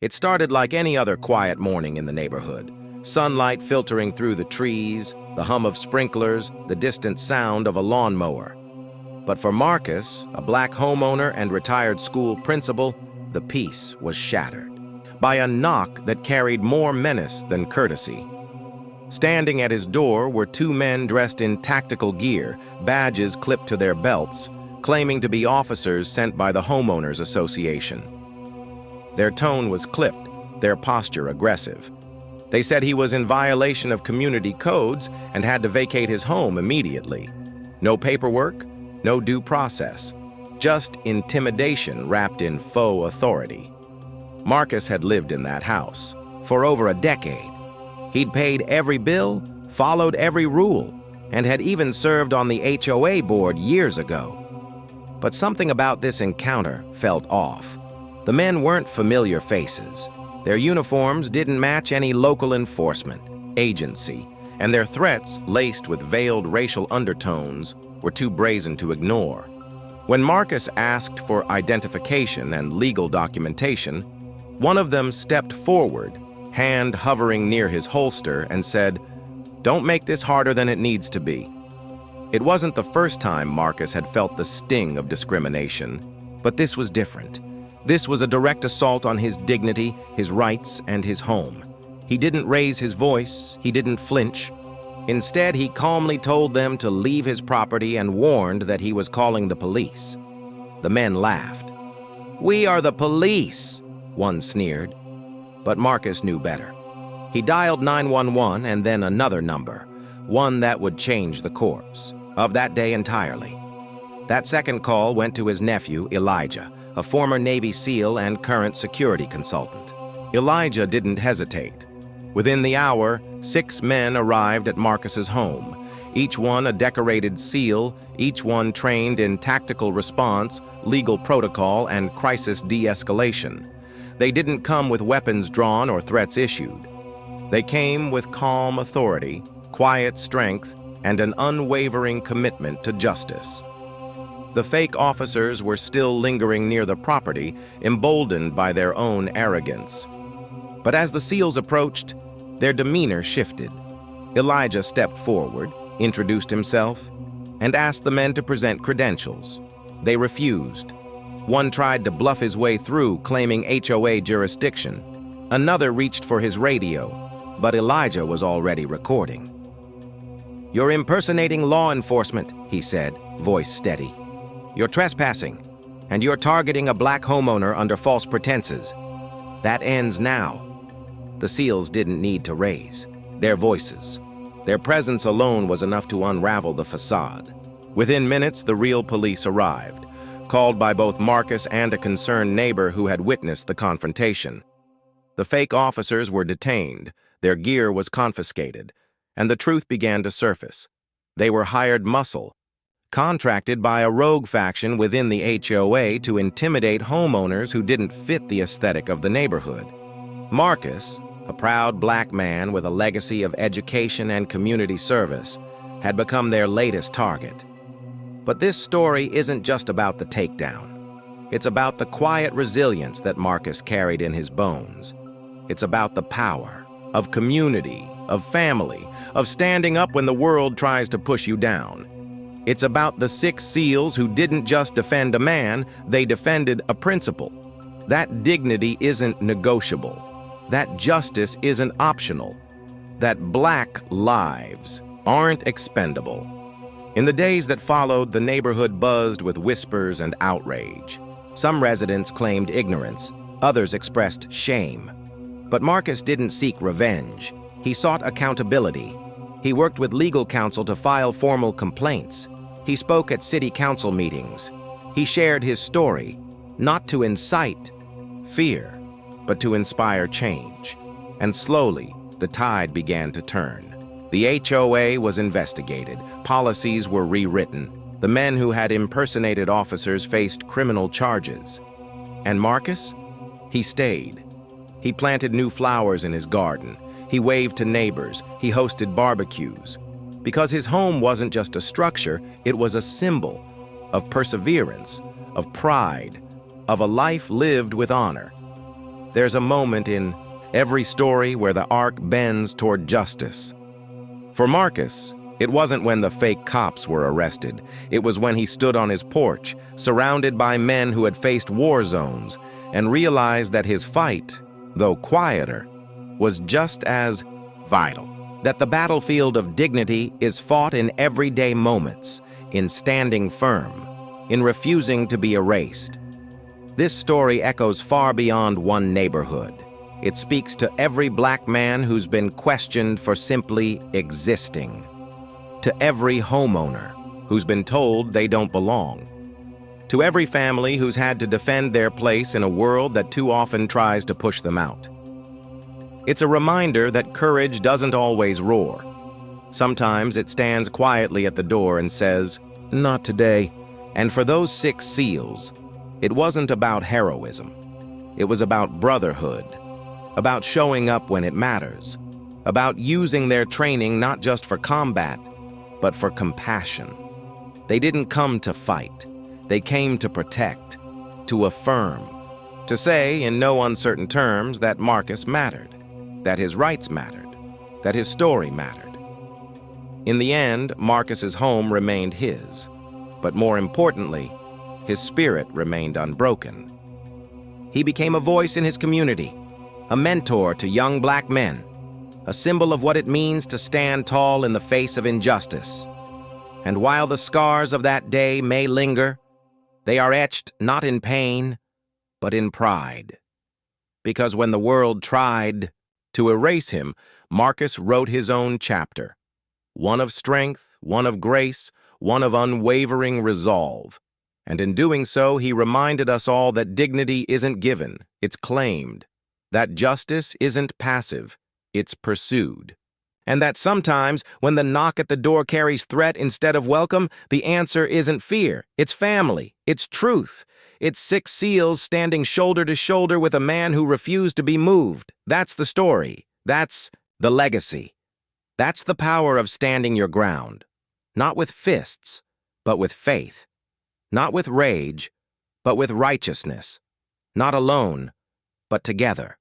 It started like any other quiet morning in the neighborhood. Sunlight filtering through the trees, the hum of sprinklers, the distant sound of a lawnmower. But for Marcus, a black homeowner and retired school principal, the peace was shattered by a knock that carried more menace than courtesy. Standing at his door were two men dressed in tactical gear, badges clipped to their belts, claiming to be officers sent by the Homeowners Association. Their tone was clipped, their posture aggressive. They said he was in violation of community codes and had to vacate his home immediately. No paperwork, no due process, just intimidation wrapped in faux authority. Marcus had lived in that house for over a decade. He'd paid every bill, followed every rule, and had even served on the HOA board years ago. But something about this encounter felt off. The men weren't familiar faces. Their uniforms didn't match any local enforcement agency, and their threats, laced with veiled racial undertones, were too brazen to ignore. When Marcus asked for identification and legal documentation, one of them stepped forward, hand hovering near his holster, and said, "Don't make this harder than it needs to be." It wasn't the first time Marcus had felt the sting of discrimination, but this was different. This was a direct assault on his dignity, his rights, and his home. He didn't raise his voice, he didn't flinch. Instead, he calmly told them to leave his property and warned that he was calling the police. The men laughed. "We are the police," one sneered. But Marcus knew better. He dialed 911 and then another number, one that would change the course of that day entirely. That second call went to his nephew, Elijah, a former Navy SEAL and current security consultant. Elijah didn't hesitate. Within the hour, 6 men arrived at Marcus's home, each one a decorated SEAL, each one trained in tactical response, legal protocol, and crisis de-escalation. They didn't come with weapons drawn or threats issued. They came with calm authority, quiet strength, and an unwavering commitment to justice. The fake officers were still lingering near the property, emboldened by their own arrogance. But as the SEALs approached, their demeanor shifted. Elijah stepped forward, introduced himself, and asked the men to present credentials. They refused. One tried to bluff his way through, claiming HOA jurisdiction. Another reached for his radio, but Elijah was already recording. "You're impersonating law enforcement," he said, voice steady. "You're trespassing, and you're targeting a black homeowner under false pretenses. That ends now." The SEALs didn't need to raise their voices. Their presence alone was enough to unravel the facade. Within minutes, the real police arrived, called by both Marcus and a concerned neighbor who had witnessed the confrontation. The fake officers were detained, their gear was confiscated, and the truth began to surface. They were hired muscle, contracted by a rogue faction within the HOA to intimidate homeowners who didn't fit the aesthetic of the neighborhood. Marcus, a proud black man with a legacy of education and community service, had become their latest target. But this story isn't just about the takedown. It's about the quiet resilience that Marcus carried in his bones. It's about the power of community, of family, of standing up when the world tries to push you down. It's about the 6 SEALs who didn't just defend a man, they defended a principle. That dignity isn't negotiable. That justice isn't optional. That black lives aren't expendable. In the days that followed, the neighborhood buzzed with whispers and outrage. Some residents claimed ignorance, others expressed shame. But Marcus didn't seek revenge. He sought accountability. He worked with legal counsel to file formal complaints. He spoke at city council meetings. He shared his story, not to incite fear, but to inspire change. And slowly, the tide began to turn. The HOA was investigated. Policies were rewritten. The men who had impersonated officers faced criminal charges. And Marcus? He stayed. He planted new flowers in his garden. He waved to neighbors. He hosted barbecues. Because his home wasn't just a structure, it was a symbol of perseverance, of pride, of a life lived with honor. There's a moment in every story where the arc bends toward justice. For Marcus, it wasn't when the fake cops were arrested. It was when he stood on his porch, surrounded by men who had faced war zones, and realized that his fight, though quieter, was just as vital. That the battlefield of dignity is fought in everyday moments, in standing firm, in refusing to be erased. This story echoes far beyond one neighborhood. It speaks to every black man who's been questioned for simply existing, to every homeowner who's been told they don't belong, to every family who's had to defend their place in a world that too often tries to push them out. It's a reminder that courage doesn't always roar. Sometimes it stands quietly at the door and says, "Not today." And for those 6 SEALs, it wasn't about heroism. It was about brotherhood, about showing up when it matters, about using their training not just for combat, but for compassion. They didn't come to fight. They came to protect, to affirm, to say in no uncertain terms that Marcus mattered, that his rights mattered, that his story mattered. In the end, Marcus's home remained his, but more importantly, his spirit remained unbroken. He became a voice in his community, a mentor to young black men, a symbol of what it means to stand tall in the face of injustice. And while the scars of that day may linger, they are etched not in pain, but in pride. Because when the world tried to erase him, Marcus wrote his own chapter, one of strength, one of grace, one of unwavering resolve. And in doing so, he reminded us all that dignity isn't given, it's claimed, that justice isn't passive, it's pursued. And that sometimes, when the knock at the door carries threat instead of welcome, the answer isn't fear, it's family, it's truth. It's 6 SEALs standing shoulder to shoulder with a man who refused to be moved. That's the story. That's the legacy. That's the power of standing your ground. Not with fists, but with faith. Not with rage, but with righteousness. Not alone, but together.